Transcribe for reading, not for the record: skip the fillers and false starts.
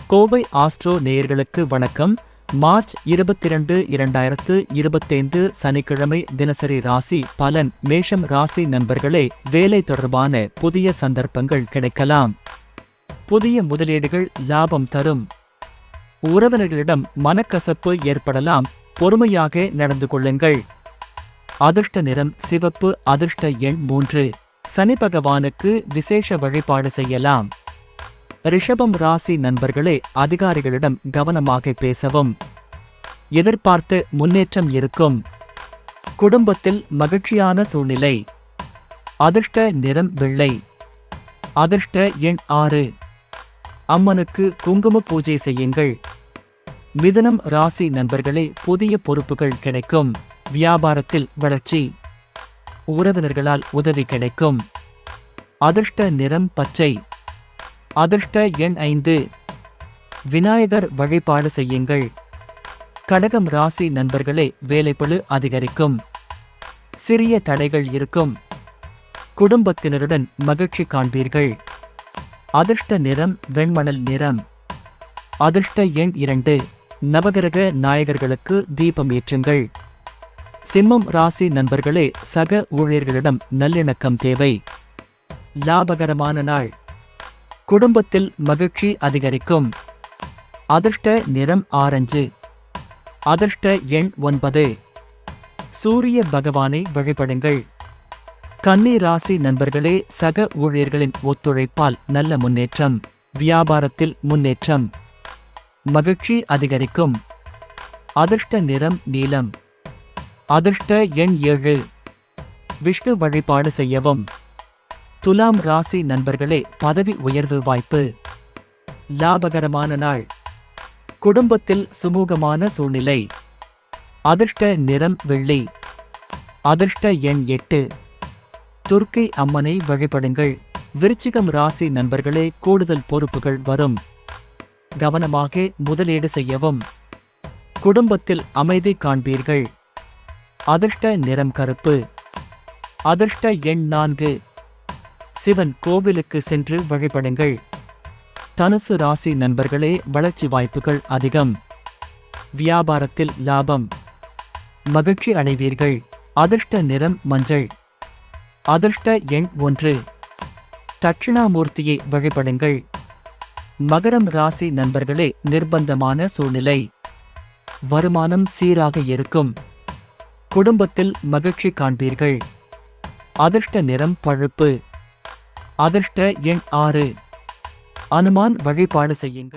Kovai astro நேயர்களுக்கு வணக்கம். March 22, 2025 சனிக்கிழமை தினசரி ராசி பலன். மேஷம் ராசி நண்பர்களே, வேலை தொடர்பான புதிய சந்தர்ப்பங்கள் கிடைக்கலாம். புதிய முதலீடுகள் லாபம் தரும். உறவினர்களிடம் மனக்கசப்பு ஏற்படலாம், பொறுமையாக நடந்து கொள்ளுங்கள். அதிர்ஷ்ட நிறம் சிவப்பு. அதிர்ஷ்ட எண் 3. சனி பகவானுக்கு விசேஷ வழிபாடு செய்யலாம். ரிஷபம் ராசி நண்பர்களே, அதிகாரிகளிடம் கவனமாக பேசவும். எதிர்பார்த்த முன்னேற்றம் இருக்கும். குடும்பத்தில் மகிழ்ச்சியான சூழ்நிலை. அதிர்ஷ்ட நிறம் வெள்ளை. அதிர்ஷ்ட எண் 6. அம்மனுக்கு குங்கும பூஜை செய்யுங்கள். மிதுனம் ராசி நண்பர்களே, புதிய பொறுப்புகள் கிடைக்கும். வியாபாரத்தில் வளர்ச்சி. உறவினர்களால் உதவி கிடைக்கும். அதிர்ஷ்ட நிறம் பச்சை. அதிர்ஷ்ட எண் 5. விநாயகர் வழிபாடு செய்யுங்கள். கடகம் ராசி நண்பர்களே, வேலைப்பளு அதிகரிக்கும். சிறிய தடைகள் இருக்கும். குடும்பத்தினருடன் மகிழ்ச்சி காண்பீர்கள். அதிர்ஷ்ட நிறம் வெண்மணல் நிறம். அதிர்ஷ்ட எண் 2. நவகிரக நாயகர்களுக்கு தீபம் ஏற்றுங்கள். சிம்மம் ராசி நண்பர்களே, சக ஊழியர்களிடம் நல்லிணக்கம் தேவை. லாபகரமான நாள். குடும்பத்தில் மகிழ்ச்சி அதிகரிக்கும். அதிர்ஷ்ட நிறம் ஆரஞ்சு. அதிர்ஷ்ட எண் 9. சூரிய பகவானை வழிபடுங்கள். கன்னி ராசி நண்பர்களே, சக ஊழியர்களின் ஒத்துழைப்பால் நல்ல முன்னேற்றம். வியாபாரத்தில் முன்னேற்றம். மகிழ்ச்சி அதிகரிக்கும். அதிர்ஷ்ட நிறம் நீலம். அதிர்ஷ்ட எண் 7. விஷ்ணு வழிபாடு செய்யவும். துலாம் ராசி நண்பர்களே, பதவி உயர்வு வாய்ப்பு. லாபகரமான நாள். குடும்பத்தில் சுமூகமான சூழ்நிலை. அதிர்ஷ்ட நிறம் வெள்ளி. அதிர்ஷ்ட எண் 8. துர்க்கை அம்மனை வழிபடுங்கள். விருச்சிகம் ராசி நண்பர்களே, கூடுதல் பொறுப்புகள் வரும். கவனமாக முதலீடு செய்யவும். குடும்பத்தில் அமைதி காண்பீர்கள். அதிர்ஷ்ட நிறம் கருப்பு. அதிர்ஷ்ட எண் 4. சிவன் கோவிலுக்கு சென்று வழிபடுங்கள். தனுசு ராசி நண்பர்களே, வளர்ச்சி வாய்ப்புகள் அதிகம். வியாபாரத்தில் லாபம். மகிழ்ச்சி அடைவீர்கள். அதிர்ஷ்ட நிறம் மஞ்சள். அதிர்ஷ்ட எண் 1. தட்சிணாமூர்த்தியை வழிபடுங்கள். மகரம் ராசி நண்பர்களே, நிர்பந்தமான சூழ்நிலை. வருமானம் சீராக இருக்கும். குடும்பத்தில் மகிழ்ச்சி காண்பீர்கள். அதிர்ஷ்ட நிறம் பழுப்பு. அதிர்ஷ்ட எண் 6. அனுமான் வழிபாடு செய்யுங்கள்.